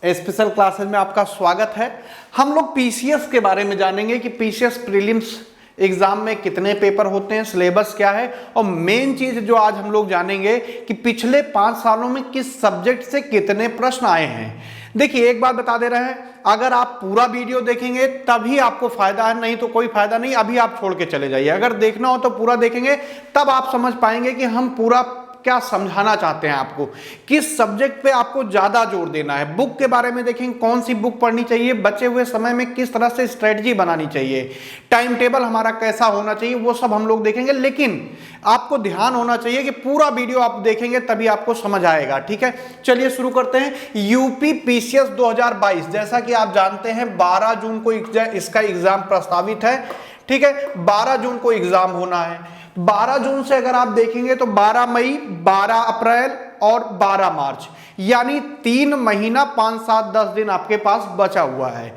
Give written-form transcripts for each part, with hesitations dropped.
Special classes में आपका स्वागत है। हम लोग पीसीएस के बारे में जानेंगे कि पीसीएस प्रीलिम्स एग्जाम में कितने पेपर होते हैं, सिलेबस क्या है, और मेन चीज जो आज हम लोग जानेंगे कि पिछले 5 सालों में किस सब्जेक्ट से कितने प्रश्न आए हैं। देखिए, एक बात बता दे रहे हैं, अगर आप पूरा वीडियो देखेंगे तभी आपको फायदा है, नहीं तो कोई फायदा नहीं। अभी आप छोड़ के चले जाइए। अगर देखना हो तो पूरा देखेंगे, तब आप समझ पाएंगे कि हम पूरा क्या समझाना चाहते हैं आपको, किस सब्जेक्ट पे आपको ज्यादा जोर देना है। बुक के बारे में देखेंगे, कौन सी बुक पढ़नी चाहिए, बचे हुए समय में किस तरह से स्ट्रेटजी बनानी चाहिए, टाइम टेबल हमारा कैसा होना चाहिए, वो सब हम लोग देखेंगे। लेकिन आपको ध्यान होना चाहिए कि पूरा वीडियो आप देखेंगे तभी आपको समझ आएगा। ठीक है, चलिए शुरू करते हैं। यूपी पीसीएस 2022, जैसा कि आप जानते हैं 12 जून को इसका एग्जाम प्रस्तावित है। ठीक है, 12 जून को एग्जाम होना है। 12 जून से अगर आप देखेंगे तो 12 मई, 12 अप्रैल और 12 मार्च, यानी 3 महीना 5, 7, 10 दिन आपके पास बचा हुआ है।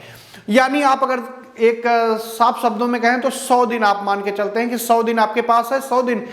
यानी आप अगर एक साफ शब्दों में कहें तो 100 दिन आप मान के चलते हैं कि 100 दिन आपके पास है। 100 दिन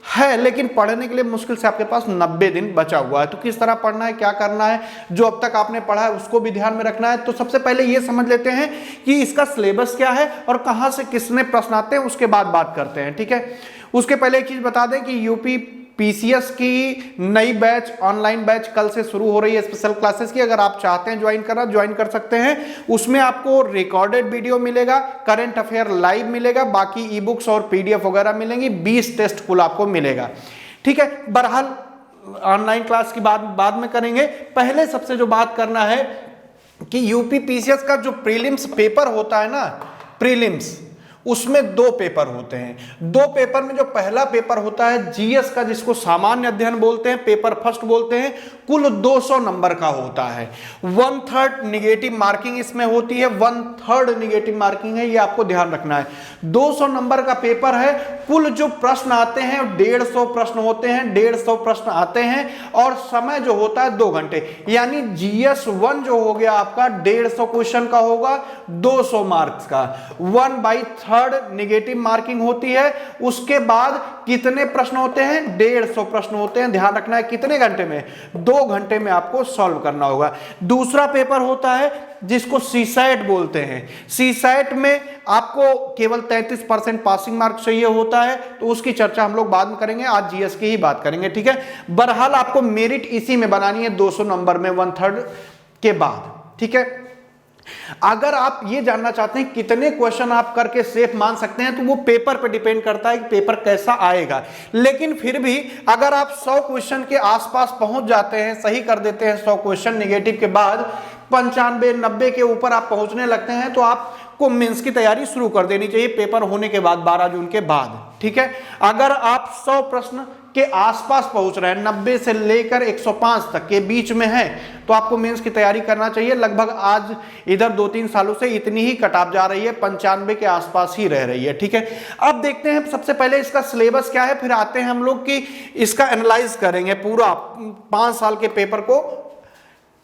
है, लेकिन पढ़ने के लिए मुश्किल से आपके पास 90 दिन बचा हुआ है। तो किस तरह पढ़ना है, क्या करना है, जो अब तक आपने पढ़ा है उसको भी ध्यान में रखना है। तो सबसे पहले ये समझ लेते हैं कि इसका सिलेबस क्या है और कहां से किसने प्रश्न आते हैं, उसके बाद बात करते हैं। ठीक है, उसके पहले एक चीज बता दें कि यूपी पीसीएस की नई बैच, ऑनलाइन बैच कल से शुरू हो रही है स्पेशल क्लासेस की। अगर आप चाहते हैं ज्वाइन करना, ज्वाइन कर सकते हैं। उसमें आपको रिकॉर्डेड वीडियो मिलेगा, करंट अफेयर लाइव मिलेगा, बाकी ई बुक्स और पीडीएफ वगैरह मिलेंगी, 20 टेस्ट कुल आपको मिलेगा। ठीक है, बहरहाल ऑनलाइन क्लास की बात बाद में करेंगे। पहले सबसे जो बात करना है कि यूपी पीसीएस का जो प्रीलिम्स पेपर होता है ना, प्रीलिम्स, उसमें 2 पेपर होते हैं। 2 पेपर में जो पहला पेपर होता है जीएस का, जिसको सामान्य अध्ययन बोलते हैं, पेपर फर्स्ट बोलते हैं, कुल 200 नंबर का होता है। 1/3 निगेटिव मार्किंग इसमें होती है। 1/3 निगेटिव मार्किंग है, ये आपको ध्यान रखना है। 200 नंबर का पेपर है। कुल जो प्रश्न आते हैं 150 प्रश्न होते हैं। 150 प्रश्न आते हैं और समय जो होता है 2 घंटे। यानी जीएस 1 जो हो गया आपका 150 क्वेश्चन का होगा, 200 मार्क्स का। 1/3 निगेटिव मार्किंग होती है। उसके बाद कितने प्रश्न होते हैं? 150 प्रश्न होते हैं। ध्यान रखना है कितने घंटे में? 2 घंटे में आपको सॉल्व करना होगा। दूसरा पेपर होता है जिसको सीसैट बोलते हैं। सीसैट में आपको केवल 33% पासिंग मार्क चाहिए होता है, तो उसकी चर्चा हम लोग बाद में करेंगे। आज जीएस की ही बात करेंगे। ठीक है, बहरहाल आपको मेरिट इसी में बनानी है, 200 नंबर में 1/3 के बाद। ठीक है, अगर आप ये जानना चाहते हैं कितने क्वेश्चन आप करके सेफ मान सकते हैं, तो वो पेपर पे डिपेंड करता है कि पेपर कैसा आएगा। लेकिन फिर भी अगर आप 100 क्वेश्चन के आसपास पहुंच जाते हैं, सही कर देते हैं 100 क्वेश्चन निगेटिव के बाद, 95, 90 के ऊपर आप पहुंचने लगते हैं, तो आपको मेंस की तैयारी शुरू कर देनी चाहिए पेपर होने के बाद, 12 जून के बाद। ठीक है, अगर आप 100 प्रश्न के आसपास पहुंच रहे हैं, 90 से लेकर 105 तक के बीच में है, तो आपको मेंस की तैयारी करना चाहिए। लगभग आज इधर 2-3 सालों से इतनी ही कट ऑफ जा रही है, 95 के आसपास ही रह रही है। ठीक है, अब देखते हैं सबसे पहले इसका सिलेबस क्या है, फिर आते हैं हम लोग कि इसका एनालाइज करेंगे, पूरा 5 साल के पेपर को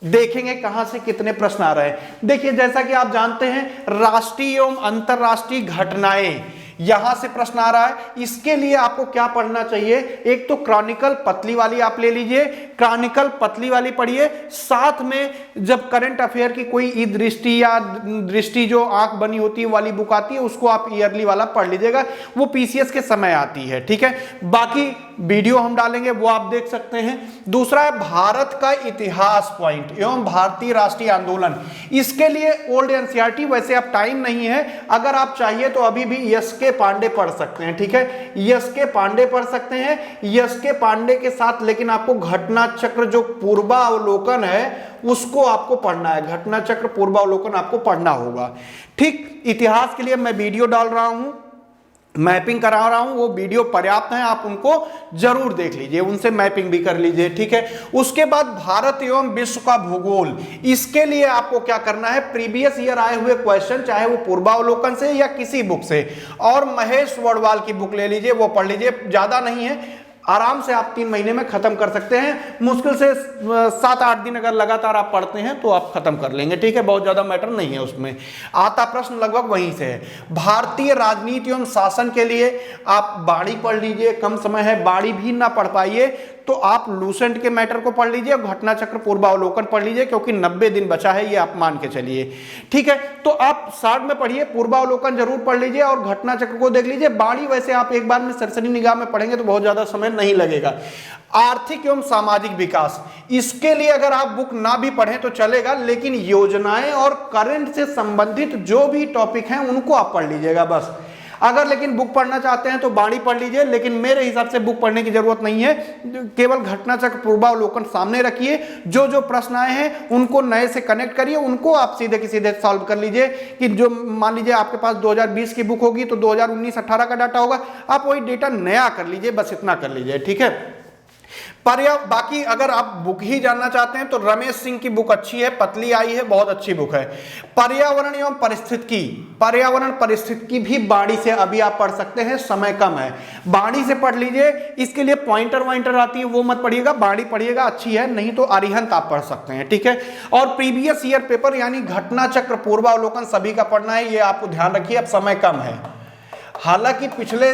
देखेंगे कहां से कितने प्रश्न आ रहे हैं। देखिए, जैसा कि आप जानते हैं राष्ट्रीय एवं अंतरराष्ट्रीय घटनाएं, यहां से प्रश्न आ रहा है। इसके लिए आपको क्या पढ़ना चाहिए? एक तो क्रॉनिकल पतली वाली आप ले लीजिए, क्रॉनिकल पतली वाली पढ़िए। साथ में जब करंट अफेयर की कोई ई दृष्टि या दृष्टि जो आंख बनी होती है वाली बुक आती है, उसको आप ईयरली वाला पढ़ लीजिएगा, वो पीसीएस के समय आती है। ठीक है, बाकी वीडियो हम डालेंगे, वो आप देख सकते हैं। दूसरा है भारत का इतिहास पॉइंट एवं भारतीय राष्ट्रीय आंदोलन। इसके लिए ओल्ड एनसीईआरटी, वैसे अब टाइम नहीं है, अगर आप चाहिए तो अभी भी एसके पांडे पढ़ सकते हैं। ठीक है, एसके पांडे पढ़ सकते हैं। एसके पांडे के साथ लेकिन आपको घटना चक्र जो पूर्वावलोकन है उसको आपको पढ़ना है। घटना चक्र पूर्वावलोकन आपको पढ़ना होगा। ठीक, इतिहास के लिए मैं वीडियो डाल रहा हूं, मैपिंग करा रहा हूं, वो वीडियो पर्याप्त है, आप उनको जरूर देख लीजिए, उनसे मैपिंग भी कर लीजिए। ठीक है, उसके बाद भारत एवं विश्व का भूगोल, इसके लिए आपको क्या करना है? प्रीवियस ईयर आए हुए क्वेश्चन, चाहे वो पूर्वावलोकन से या किसी बुक से, और महेश वडवाल की बुक ले लीजिए, वो पढ़ लीजिए। ज्यादा नहीं है, आराम से आप 3 महीने में खत्म कर सकते हैं। मुश्किल से 7-8 दिन अगर लगातार आप पढ़ते हैं तो आप खत्म कर लेंगे। ठीक है, बहुत ज्यादा मैटर नहीं है उसमें। आता प्रश्न लगभग वहीं से है। भारतीय राजनीति एवं शासन के लिए आप बाड़ी पढ़ लीजिए, कम समय है, बाड़ी भी ना पढ़ पाइए तो आप लूसेंट के मैटर को पढ़ लीजिए और घटना चक्र पूर्वावलोकन पढ़ लीजिए, क्योंकि 90 दिन बचा है, ये आप मान के चलिए। ठीक है, तो आप शॉर्ट में पढ़िए, पूर्वावलोकन जरूर पढ़ लीजिए और घटना चक्र को देख लीजिए। बाणी वैसे आप एक बार में सरसरी निगाह में पढ़ेंगे तो बहुत ज्यादा समय नहीं लगेगा। आर्थिक एवं सामाजिक विकास, इसके लिए अगर आप बुक ना भी पढ़ें तो चलेगा, लेकिन योजनाएं और करंट से संबंधित जो भी टॉपिक हैं उनको आप पढ़ लीजिएगा बस। अगर लेकिन बुक पढ़ना चाहते हैं तो बाणी पढ़ लीजिए, लेकिन मेरे हिसाब से बुक पढ़ने की जरूरत नहीं है। केवल घटना चक्र पूर्वावलोकन सामने रखिए, जो जो प्रश्न आए हैं उनको नए से कनेक्ट करिए, उनको आप सीधे के सीधे सॉल्व कर लीजिए। कि जो मान लीजिए आपके पास 2020 की बुक होगी तो 2019-18 का डाटा होगा, आप वही डेटा नया कर लीजिए, बस इतना कर लीजिए। ठीक है, बाकी अगर आप बुक ही जानना चाहते हैं तो रमेश सिंह की बुक अच्छी है, पतली आई है, बहुत अच्छी बुक है। पर्यावरण एवं परिस्थितिकी, पर्यावरण परिस्थितिकी भी बाणी से अभी आप पढ़ सकते हैं, समय कम है, बाणी से पढ़ लीजिए। इसके लिए पॉइंटर वाइंटर आती है वो मत पढ़िएगा, बाणी पढ़िएगा, अच्छी है, नहीं तो अरिहंत आप पढ़ सकते हैं। ठीक है, और प्रीवियस ईयर पेपर यानी घटना चक्र पूर्वावलोकन सभी का पढ़ना है, ये आपको ध्यान रखिए, अब समय कम है। हालांकि पिछले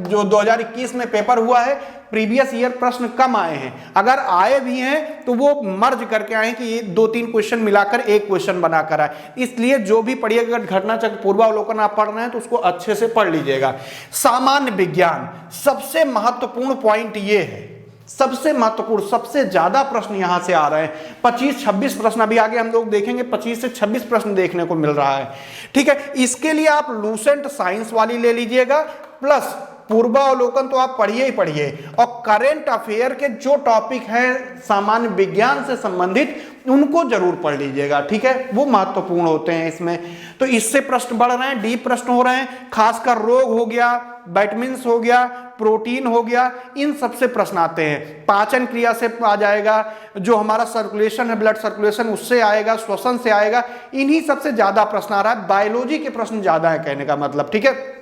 जो 2021 में पेपर हुआ है, प्रीवियस ईयर प्रश्न कम आए हैं, अगर आए भी हैं तो वो मर्ज करके आए कि ये 2-3 क्वेश्चन मिलाकर एक क्वेश्चन बनाकर आए। इसलिए जो भी पढ़िएगा, अगर घटना चक्र पूर्वावलोकन आप पढ़ रहे हैं तो उसको अच्छे से पढ़ लीजिएगा। सामान्य विज्ञान, सबसे महत्वपूर्ण पॉइंट ये है, सबसे महत्वपूर्ण, सबसे ज्यादा प्रश्न यहां से आ रहे हैं। 25-26 प्रश्न अभी आगे हम लोग देखेंगे, 25 से 26 प्रश्न देखने को मिल रहा है। ठीक है, इसके लिए आप लूसेंट साइंस वाली ले लीजिएगा, प्लस पूर्वावलोकन तो आप पढ़िए ही पढ़िए, और करेंट अफेयर के जो टॉपिक हैं सामान्य विज्ञान से संबंधित उनको जरूर पढ़ लीजिएगा। ठीक है, वो महत्वपूर्ण होते हैं इसमें। तो इससे प्रश्न बढ़ रहे हैं, डीप प्रश्न हो रहे हैं, खासकर रोग हो गया, विटामिन्स हो गया, प्रोटीन हो गया, इन सबसे प्रश्न आते हैं। पाचन क्रिया से आ जाएगा, जो हमारा सर्कुलेशन है, ब्लड सर्कुलेशन, उससे आएगा, श्वसन से आएगा, इन्हीं सबसे ज्यादा प्रश्न आ रहा है। बायोलॉजी के प्रश्न ज्यादा है कहने का मतलब। ठीक है,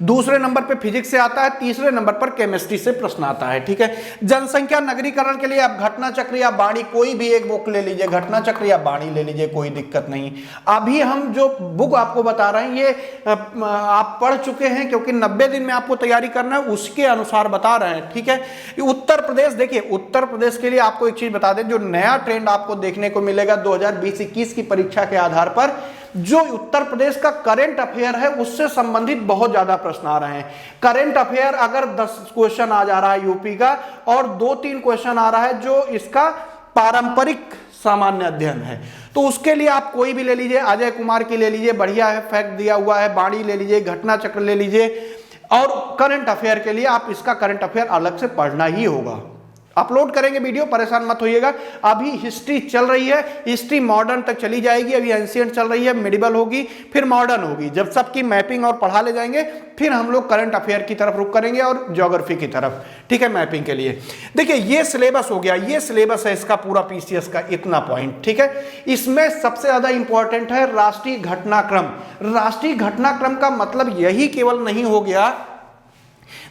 दूसरे नंबर पे फिजिक्स से आता है, तीसरे नंबर पर केमिस्ट्री से प्रश्न आता है। ठीक है, जनसंख्या नगरीकरण के लिए आप घटना चक्र या बाणी कोई भी एक बुक ले लीजिए, घटना चक्र या बाणी ले लीजिए, कोई दिक्कत नहीं। अभी हम जो बुक आपको बता रहे हैं ये आप पढ़ चुके हैं, क्योंकि 90 दिन में आपको तैयारी करना है, उसके अनुसार बता रहे हैं। ठीक है, उत्तर प्रदेश, देखिए उत्तर प्रदेश के लिए आपको एक चीज बता दें, जो नया ट्रेंड आपको देखने को मिलेगा 2020-21 की परीक्षा के आधार पर, जो उत्तर प्रदेश का करंट अफेयर है उससे संबंधित बहुत ज्यादा प्रश्न आ रहे हैं। करंट अफेयर अगर 10 क्वेश्चन आ जा रहा है यूपी का, और 2-3 क्वेश्चन आ रहा है जो इसका पारंपरिक सामान्य अध्ययन है, तो उसके लिए आप कोई भी ले लीजिए, अजय कुमार की ले लीजिए, बढ़िया है, फैक्ट दिया हुआ है, बाणी ले लीजिए, घटना चक्र ले लीजिए, और करंट अफेयर के लिए आप इसका करंट अफेयर अलग से पढ़ना ही होगा। अपलोड करेंगे वीडियो, परेशान मत होइएगा। अभी हिस्ट्री चल रही है, हिस्ट्री मॉडर्न तक चली जाएगी, अभी एंशिएंट चल रही है, मिडिवल होगी, फिर मॉडर्न होगी। जब सबकी मैपिंग और पढ़ा ले जाएंगे फिर हम लोग करंट अफेयर की तरफ रुक करेंगे और ज्योग्राफी की तरफ। ठीक है, मैपिंग के लिए देखिए ये सिलेबस हो गया, ये सिलेबस है इसका पूरा पीसीएस का, इतना पॉइंट। ठीक है, इसमें सबसे ज्यादा इंपॉर्टेंट है राष्ट्रीय घटनाक्रम। राष्ट्रीय घटनाक्रम का मतलब यही केवल नहीं हो गया,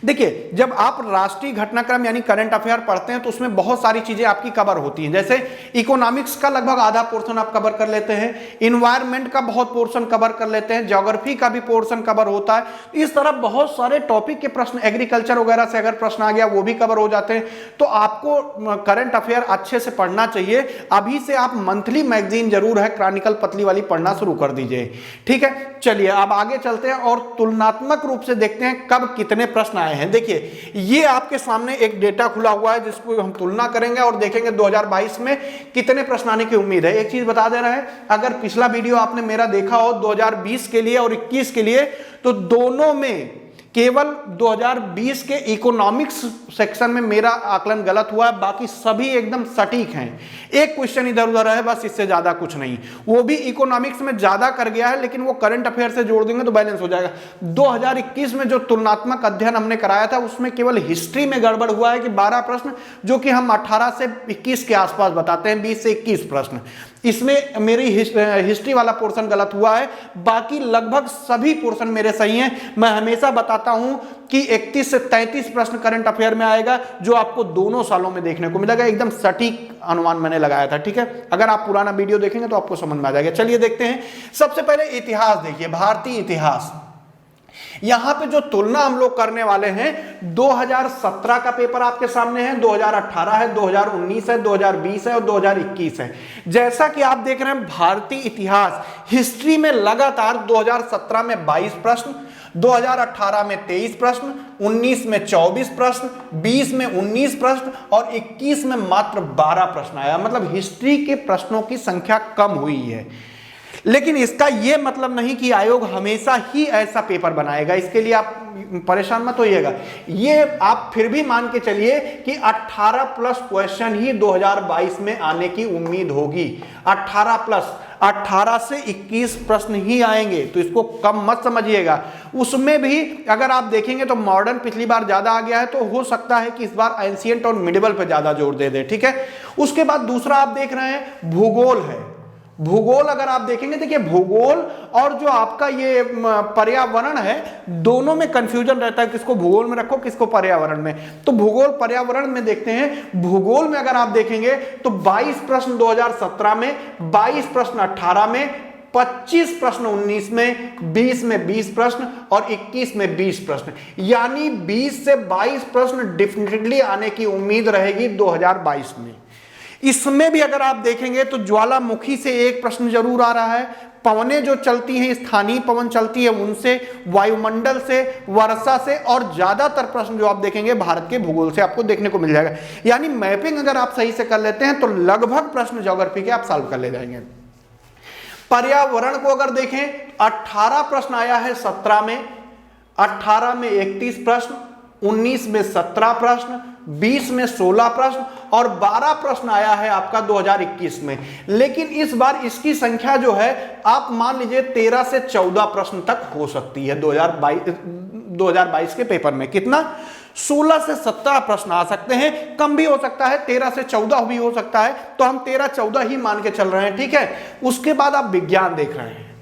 देखिए जब आप राष्ट्रीय घटनाक्रम यानी करंट अफेयर पढ़ते हैं तो उसमें बहुत सारी चीजें आपकी कवर होती हैं। जैसे इकोनॉमिक्स का लगभग आधा पोर्शन आप कवर कर लेते हैं, इन्वायरमेंट का बहुत पोर्शन कवर कर लेते हैं, ज्योग्राफी का भी पोर्शन कवर होता है। इस तरह बहुत सारे टॉपिक के प्रश्न, एग्रीकल्चर वगैरह से अगर प्रश्न आ गया वो भी कवर हो जाते हैं। तो आपको करंट अफेयर अच्छे से पढ़ना चाहिए। अभी से आप मंथली मैगजीन जरूर है क्रॉनिकल पतली वाली पढ़ना शुरू कर दीजिए। ठीक है, चलिए अब आगे चलते हैं और तुलनात्मक रूप से देखते हैं कब कितने प्रश्न आए हैं। देखिए ये आपके सामने एक डेटा खुला हुआ है जिसको हम तुलना करेंगे और देखेंगे 2022 में कितने प्रश्न आने की उम्मीद है। एक चीज बता दे रहे हैं, अगर पिछला वीडियो आपने मेरा देखा हो 2020 के लिए और 21 के लिए, तो दोनों में केवल 2020 के इकोनॉमिक्स सेक्शन में मेरा आकलन गलत हुआ है, बाकी सभी एकदम सटीक हैं। एक क्वेश्चन इधर उधर है बस, इससे ज्यादा कुछ नहीं। वो भी इकोनॉमिक्स में ज्यादा कर गया है, लेकिन वो करंट अफेयर से जोड़ देंगे तो बैलेंस हो जाएगा। 2021 में जो तुलनात्मक अध्ययन हमने कराया था उसमें केवल हिस्ट्री में गड़बड़ हुआ है कि 12 प्रश्न, जो कि हम 18 से 21 के आसपास बताते हैं, 20 से 21 प्रश्न, इसमें मेरी हिस्ट्री वाला पोर्शन गलत हुआ है। बाकी लगभग सभी पोर्शन मेरे सही हैं। मैं हमेशा बताता हूं कि 31 से 33 प्रश्न करंट अफेयर में आएगा, जो आपको दोनों सालों में देखने को मिलेगा। एकदम सटीक अनुमान मैंने लगाया था। ठीक है, अगर आप पुराना वीडियो देखेंगे तो आपको समझ में आ जाएगा। चलिए देखते हैं। सबसे पहले इतिहास देखिए, भारतीय इतिहास। यहां पे जो तुलना हम लोग करने वाले हैं 2017 का पेपर आपके सामने है, 2018 है, 2019 है, 2020 है और 2021 है। जैसा कि आप देख रहे हैं भारतीय इतिहास हिस्ट्री में लगातार 2017 में 22 प्रश्न, 2018 में 23 प्रश्न, 19 में 24 प्रश्न, 20 में 19 प्रश्न और 21 में मात्र 12 प्रश्न आया। मतलब हिस्ट्री के प्रश्नों की संख्या कम हुई है। लेकिन इसका यह मतलब नहीं कि आयोग हमेशा ही ऐसा पेपर बनाएगा, इसके लिए आप परेशान मत होइएगा। ये आप फिर भी मान के चलिए कि 18 प्लस क्वेश्चन ही 2022 में आने की उम्मीद होगी। 18 प्लस 18 से 21 प्रश्न ही आएंगे, तो इसको कम मत समझिएगा। उसमें भी अगर आप देखेंगे तो मॉडर्न पिछली बार ज्यादा आ गया है, तो हो सकता है कि इस बार एंशिएंट और मिडिवल पे ज्यादा जोर दे दे। ठीक है, उसके बाद दूसरा आप देख रहे हैं भूगोल है। भूगोल अगर आप देखेंगे, देखिए भूगोल और जो आपका ये पर्यावरण है दोनों में कंफ्यूजन रहता है, किसको भूगोल में रखो किसको पर्यावरण में। तो भूगोल पर्यावरण में देखते हैं। भूगोल में अगर आप देखेंगे तो 22 प्रश्न 2017 में, 22 प्रश्न 18 में, 25 प्रश्न 19 में, 20 में 20 प्रश्न और 21 में 20 प्रश्न, यानी 20 से 22 प्रश्न डेफिनेटली आने की उम्मीद रहेगी 2022 में। इसमें भी अगर आप देखेंगे तो ज्वालामुखी से एक प्रश्न जरूर आ रहा है, पवनें जो चलती हैं स्थानीय पवन चलती है उनसे, वायुमंडल से, वर्षा से, और ज्यादातर प्रश्न जो आप देखेंगे भारत के भूगोल से आपको देखने को मिल जाएगा। यानी मैपिंग अगर आप सही से कर लेते हैं तो लगभग प्रश्न ज्योग्राफी के आप सॉल्व कर ले जाएंगे। पर्यावरण को अगर देखें 18 प्रश्न आया है 17 में, 18 में 31 प्रश्न, 19 में 17 प्रश्न, 20 में 16 प्रश्न और 12 प्रश्न आया है आपका 2021 में। लेकिन इस बार इसकी संख्या जो है आप मान लीजिए 13 से 14 प्रश्न तक हो सकती है 2022 के पेपर में। कितना? 16 से 17 प्रश्न आ सकते हैं, कम भी हो सकता है, 13 से 14 भी हो सकता है, तो हम 13-14 ही मान के चल रहे हैं। ठीक है, उसके बाद आप विज्ञान देख रहे हैं।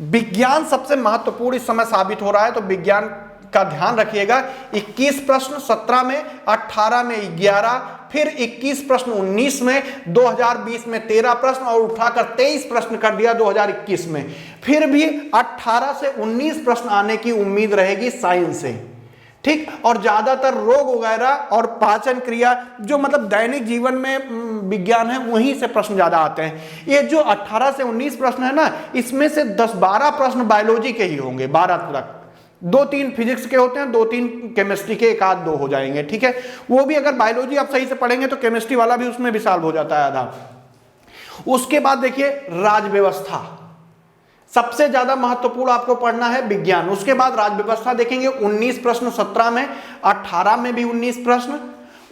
विज्ञान सबसे महत्वपूर्ण इस समय साबित हो रहा है, तो विज्ञान का ध्यान रखिएगा। 21 प्रश्न 17 में, 18 में 11, फिर 21 प्रश्न 19 में, 2020 में 13 प्रश्न और उठाकर 23 प्रश्न कर दिया 2021 में। फिर भी 18 से 19 प्रश्न आने की उम्मीद रहेगी साइंस से। ठीक, और ज्यादातर रोग वगैरह और पाचन क्रिया जो मतलब दैनिक जीवन में विज्ञान है वहीं से प्रश्न ज्यादा आते हैं। ये जो 18 से 19 प्रश्न है ना, इसमें से 10-12 प्रश्न बायोलॉजी के ही होंगे, 12 तक। 2-3 फिजिक्स के होते हैं, 2-3 केमिस्ट्री के, 1-2 हो जाएंगे। ठीक है, वो भी अगर बायोलॉजी आप सही से पढ़ेंगे तो केमिस्ट्री वाला भी उसमें भी सॉल्व हो जाता है आधा। उसके बाद देखिए राज व्यवस्था, सबसे ज्यादा महत्वपूर्ण आपको पढ़ना है विज्ञान। उसके बाद राज व्यवस्था देखेंगे, 19 प्रश्न 17 में, 18 में भी 19 प्रश्न,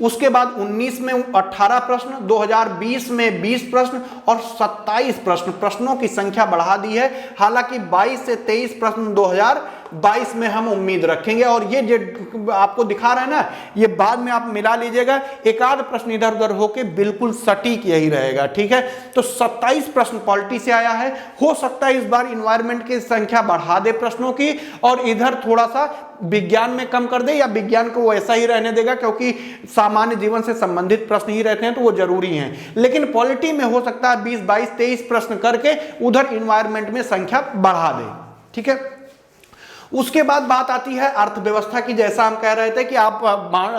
उसके बाद 19 में 18 प्रश्न, 2020 में 20 प्रश्न और 27 प्रश्न। प्रश्नों की संख्या बढ़ा दी है। हालांकि 22 से 23 प्रश्न 2022 में हम उम्मीद रखेंगे। और ये जो आपको दिखा रहा है ना, ये बाद में आप मिला लीजिएगा, एक आध प्रश्न इधर उधर होके बिल्कुल सटीक यही रहेगा। ठीक है, तो 27 प्रश्न पॉलिटी से आया है। हो सकता है इस बार इन्वायरमेंट की संख्या बढ़ा दे प्रश्नों की और इधर थोड़ा सा विज्ञान में कम कर दे, या विज्ञान को वैसा ही रहने देगा, क्योंकि सामान्य जीवन से संबंधित प्रश्न ही रहते हैं तो वो जरूरी हैं। लेकिन पॉलिटी में हो सकता है 20, 22, 23 प्रश्न करके उधर इन्वायरमेंट में संख्या बढ़ा दे। ठीक है, उसके बाद बात आती है अर्थव्यवस्था की। जैसा हम कह रहे थे कि आप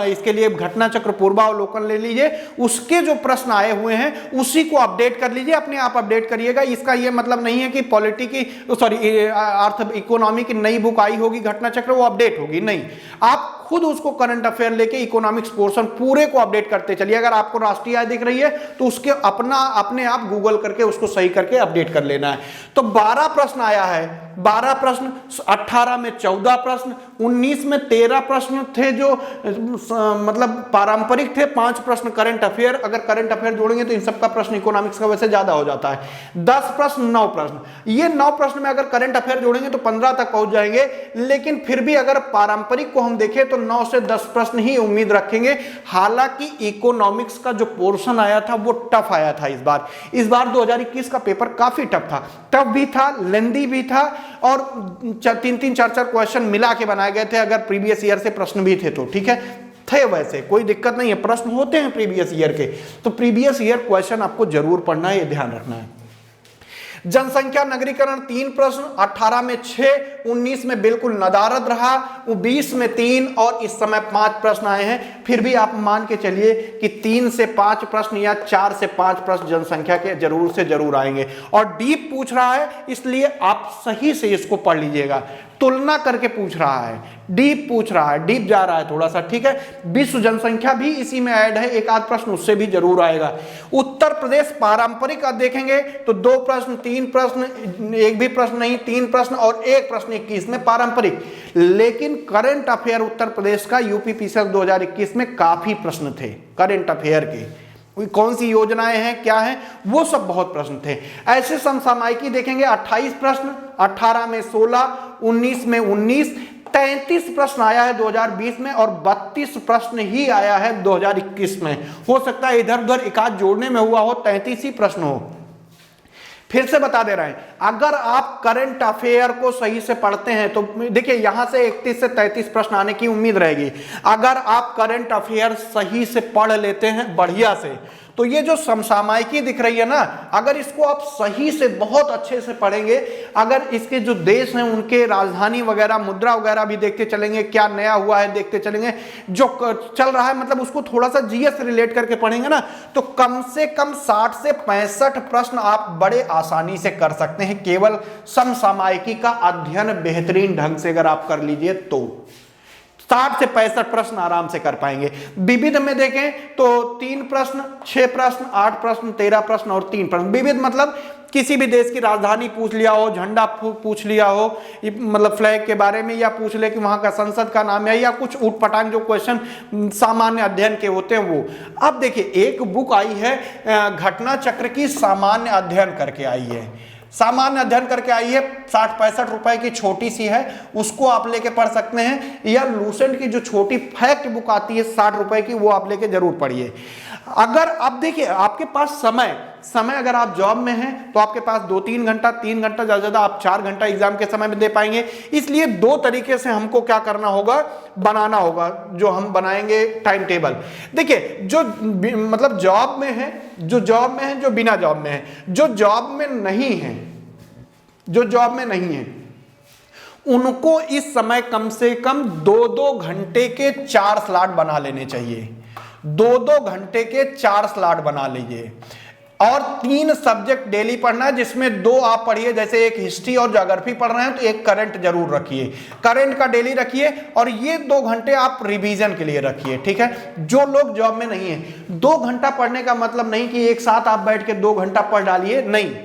इसके लिए घटना चक्र पूर्वावलोकन ले लीजिए, उसके जो प्रश्न आए हुए हैं उसी को अपडेट कर लीजिए, अपने आप अपडेट करिएगा। इसका ये मतलब नहीं है कि पॉलिटी की अर्थ इकोनॉमी की नई बुक आई होगी घटना चक्र वो अपडेट होगी, नहीं। आप खुद उसको करंट अफेयर लेके इकोनॉमिक्स पोर्शन पूरे को अपडेट करते चलिए। अगर आपको राष्ट्रीय आय दिख रही है तो उसके अपने आप गूगल करके उसको सही करके अपडेट कर लेना है। तो 12 प्रश्न आया है, 12 प्रश्न, 18 में 14 प्रश्न, 19 में 13 प्रश्न थे जो मतलब पारंपरिक थे, 5 प्रश्न करंट अफेयर। अगर करंट अफेयर जोड़ेंगे तो इन सबका प्रश्न इकोनॉमिक्स का वैसे ज्यादा हो जाता है। 10 प्रश्न 9 प्रश्न, ये 9 प्रश्न में अगर करंट अफेयर जोड़ेंगे तो 15 तक पहुंच जाएंगे। लेकिन फिर भी अगर पारंपरिक को हम देखें तो 9 से 10 प्रश्न ही उम्मीद रखेंगे। हालांकि इकोनॉमिक्स का जो पोर्शन आया था वो टफ आया था इस बार 2021 का पेपर काफी टफ था, टफ भी था, लेंदी भी था और 3-3, 4-4 क्वेश्चन मिला के बनाए गए थे। अगर प्रीवियस ईयर से प्रश्न भी थे तो ठीक है, थे, वैसे कोई दिक्कत नहीं है, प्रश्न होते हैं प्रीवियस ईयर के, तो प्रीवियस ईयर क्वेश्चन आपको जरूर पढ़ना है, ये ध्यान रखना है। जनसंख्या नगरीकरण 3 प्रश्न, 18 में 6, 19 में बिल्कुल नदारद रहा, 20 में 3 और इस समय 5 प्रश्न आए हैं। फिर भी आप मान के चलिए कि 3 से 5 प्रश्न या 4 से 5 प्रश्न जनसंख्या के जरूर से जरूर आएंगे। और डीप पूछ रहा है इसलिए आप सही से इसको पढ़ लीजिएगा। तुलना करके पूछ रहा है, डीप पूछ रहा है, डीप जा रहा है थोड़ा सा, ठीक है। विश्व जनसंख्या भी इसी में ऐड है, एक आध प्रश्न उससे भी जरूर आएगा। उत्तर प्रदेश पारंपरिक का देखेंगे तो 2 प्रश्न, 3 प्रश्न, एक भी प्रश्न नहीं, 3 प्रश्न और 1 प्रश्न 21 में पारंपरिक। लेकिन करंट अफेयर उत्तर प्रदेश का यूपी पीसीएस 2021 में काफी प्रश्न थे करंट अफेयर के। कौन सी योजनाएं हैं, क्या है, वो सब बहुत प्रश्न थे। ऐसे समसामयिकी देखेंगे 28 प्रश्न, 18 में 16, 19 में 19, 33 प्रश्न आया है 2020 में और 32 प्रश्न ही आया है 2021 में। हो सकता है इधर उधर एक आध जोड़ने में हुआ हो, 33 ही प्रश्न हो। फिर से बता दे रहे हैं, अगर आप करंट अफेयर को सही से पढ़ते हैं तो देखिए यहां से 31 से 33 प्रश्न आने की उम्मीद रहेगी। अगर आप करंट अफेयर सही से पढ़ लेते हैं बढ़िया से, तो ये जो समसामयिकी दिख रही है ना, अगर इसको आप सही से बहुत अच्छे से पढ़ेंगे, अगर इसके जो देश हैं उनके राजधानी वगैरह, मुद्रा वगैरह भी देखते चलेंगे, क्या नया हुआ है देखते चलेंगे, जो चल रहा है मतलब उसको थोड़ा सा जीएस से रिलेट करके पढ़ेंगे ना, तो कम से कम 60 से 65 प्रश्न आप बड़े आसानी से कर सकते हैं, केवल समसामयिकी का अध्ययन बेहतरीन ढंग से अगर आप कर लीजिए तो 60 से 65 प्रश्न आराम से कर पाएंगे। विविध में देखें तो 3 प्रश्न, 6 प्रश्न, 8 प्रश्न, 13 प्रश्न और 3 प्रश्न। विविध मतलब किसी भी देश की राजधानी पूछ लिया हो, झंडा पूछ लिया हो, मतलब फ्लैग के बारे में, या पूछ ले कि वहां का संसद का नाम है, या कुछ ऊटपटांग जो क्वेश्चन सामान्य अध्ययन के होते हैं वो। अब देखिए एक बुक आई है घटना चक्र की सामान्य अध्ययन करके आई है, सामान्य अध्ययन करके आई है, 60-65 रुपए की छोटी सी है, उसको आप लेके पढ़ सकते हैं। या लूसेंट की जो छोटी फैक्ट बुक आती है 60 रुपए की, वो आप लेके जरूर पढ़िए। अगर आप देखिए आपके पास समय अगर आप जॉब में हैं तो आपके पास 2-3 घंटा, 3 घंटा, ज्यादा ज्यादा आप 4 घंटा एग्जाम के समय में दे पाएंगे। इसलिए 2 तरीके से हमको क्या करना होगा, बनाना होगा, जो हम बनाएंगे टाइम टेबल। देखिए जो मतलब जॉब में है, जो जॉब में है, जो बिना जॉब में है, जो जॉब में नहीं है, जो जॉब में नहीं है उनको इस समय कम से कम 2-2 घंटे के 4 स्लॉट बना लेने चाहिए। 2-2 घंटे के 4 स्लॉट बना लीजिए और 3 सब्जेक्ट डेली पढ़ना है, जिसमें 2 आप पढ़िए, जैसे एक हिस्ट्री और ज्योग्राफी पढ़ रहे हैं तो एक करंट जरूर रखिए, करंट का डेली रखिए, और ये 2 घंटे आप रिवीजन के लिए रखिए, ठीक है। जो लोग जॉब में नहीं है, 2 घंटा पढ़ने का मतलब नहीं कि एक साथ आप बैठ के 2 घंटा पढ़ डालिए, नहीं।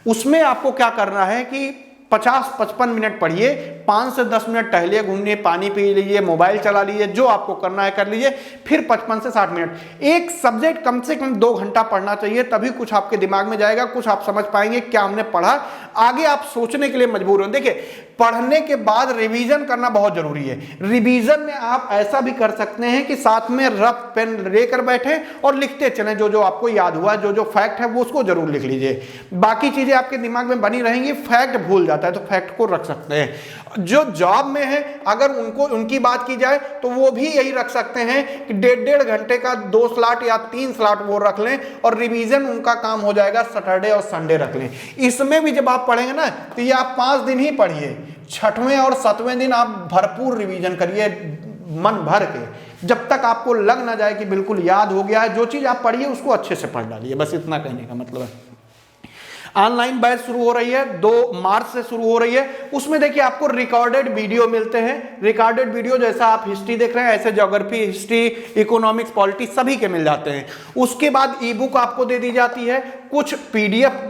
उसमें आपको क्या करना है कि 50-55 मिनट पढ़िए, 5 से 10 मिनट टहलिए, घूमिए, पानी पी लीजिए, मोबाइल चला लीजिए, जो आपको करना है कर लीजिए, फिर 55 से 60 मिनट। एक सब्जेक्ट कम से कम 2 घंटा पढ़ना चाहिए, तभी कुछ आपके दिमाग में जाएगा, कुछ आप समझ पाएंगे क्या हमने पढ़ा, आगे आप सोचने के लिए मजबूर हो। देखिए पढ़ने के बाद रिवीजन करना बहुत जरूरी है। रिवीजन में आप ऐसा भी कर सकते हैं कि साथ में रफ पेन लेकर बैठे और लिखते चलें, जो जो आपको याद हुआ, जो जो फैक्ट है वो उसको जरूर लिख लीजिए। बाकी चीजें आपके दिमाग में बनी रहेंगी, फैक्ट भूल जाता है तो फैक्ट को रख सकते हैं। जो जॉब में है अगर उनकी बात की जाए तो वो भी यही रख सकते हैं कि 1.5 घंटे का 2 स्लॉट या 3 स्लॉट वो रख लें, और रिवीजन उनका काम हो जाएगा सैटरडे और संडे रख लें। इसमें भी जब आप पढ़ेंगे ना तो ये आप 5 दिन ही पढ़िए, 6वें और 7वें दिन आप भरपूर रिवीजन करिए मन भर के, जब तक आपको लग ना जाए कि बिल्कुल याद हो गया है। जो चीज आप पढ़िए उसको अच्छे से पढ़ डालिए, बस इतना कहने का मतलब है। ऑनलाइन बैच शुरू हो रही है, 2 मार्च से शुरू हो रही है। उसमें देखिए आपको रिकॉर्डेड वीडियो मिलते हैं, रिकॉर्डेड वीडियो जैसा आप हिस्ट्री देख रहे हैं ऐसे ज्योग्राफी, हिस्ट्री, इकोनॉमिक्स, पॉलिटिक्स सभी के मिल जाते हैं। उसके बाद ई बुक आपको दे दी जाती है, कुछ पीडीएफ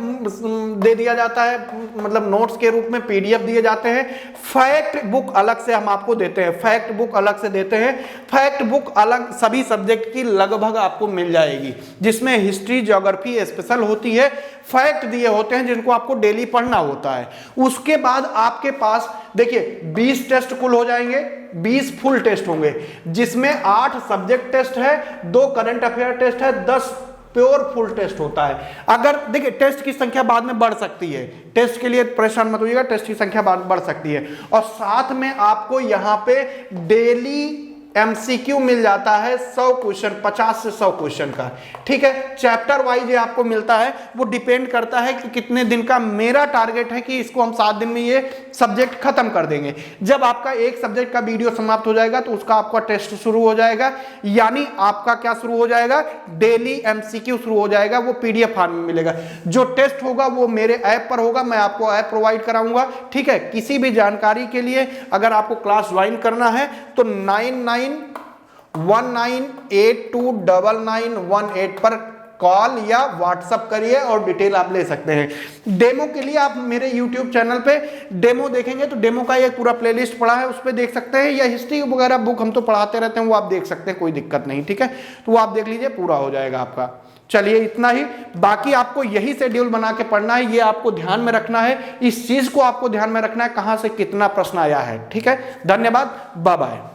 दे दिया जाता है, मतलब नोट्स के रूप में पीडीएफ दिए जाते हैं। फैक्ट बुक अलग से हम आपको देते हैं, फैक्ट बुक अलग से देते हैं। फैक्ट बुक अलग सभी सब्जेक्ट की लगभग आपको मिल जाएगी, जिसमें हिस्ट्री, ज्योग्राफी स्पेशल होती है, फैक्ट दिए होते हैं जिनको आपको डेली पढ़ना होता है। उसके बाद आपके पास देखिए 20 टेस्ट कुल हो जाएंगे, 20 फुल टेस्ट होंगे, जिसमें 8 सब्जेक्ट टेस्ट है, 2 करंट अफेयर टेस्ट है, 10 प्योर फुल टेस्ट होता है। अगर देखिए टेस्ट की संख्या बाद में बढ़ सकती है, टेस्ट के लिए परेशान मत होइएगा, टेस्ट की संख्या बढ़ सकती है। और साथ में आपको यहाँ पे डेली एमसीक्यू मिल जाता है 100 क्वेश्चन, 50 से 100 क्वेश्चन का, ठीक है। चैप्टर वाइज ये आपको मिलता है, वो डिपेंड करता है कि कितने दिन का। मेरा टारगेट है कि इसको हम 7 दिन में ये सब्जेक्ट खत्म कर देंगे। जब आपका एक सब्जेक्ट का वीडियो समाप्त हो जाएगा तो उसका आपका टेस्ट शुरू हो जाएगा, यानी आपका क्या शुरू हो जाएगा, डेली एमसीक्यू शुरू हो जाएगा। वो पीडीएफ फॉर्म में मिलेगा। जो टेस्ट होगा वो मेरे ऐप पर होगा, मैं आपको ऐप प्रोवाइड कराऊंगा, ठीक है। किसी भी जानकारी के लिए अगर आपको क्लास ज्वाइन करना है तो 9919829918 पर कॉल या व्हाट्सएप करिए और डिटेल आप ले सकते हैं। डेमो के लिए आप मेरे YouTube चैनल पे डेमो देखेंगे तो डेमो का एक पूरा प्लेलिस्ट पड़ा है, उस पे देख सकते हैं, या हिस्ट्री वगैरह बुक हम तो पढ़ाते रहते हैं, वो आप देख सकते हैं, कोई दिक्कत नहीं, ठीक है। तो वो आप देख लीजिए, पूरा हो जाएगा आपका। चलिए इतना ही, बाकी आपको यही शेड्यूल बना के पढ़ना है, ये आपको ध्यान में रखना है, इस चीज को आपको ध्यान में रखना है, कहां से कितना प्रश्न आया है, ठीक है। धन्यवाद, बाय बाय।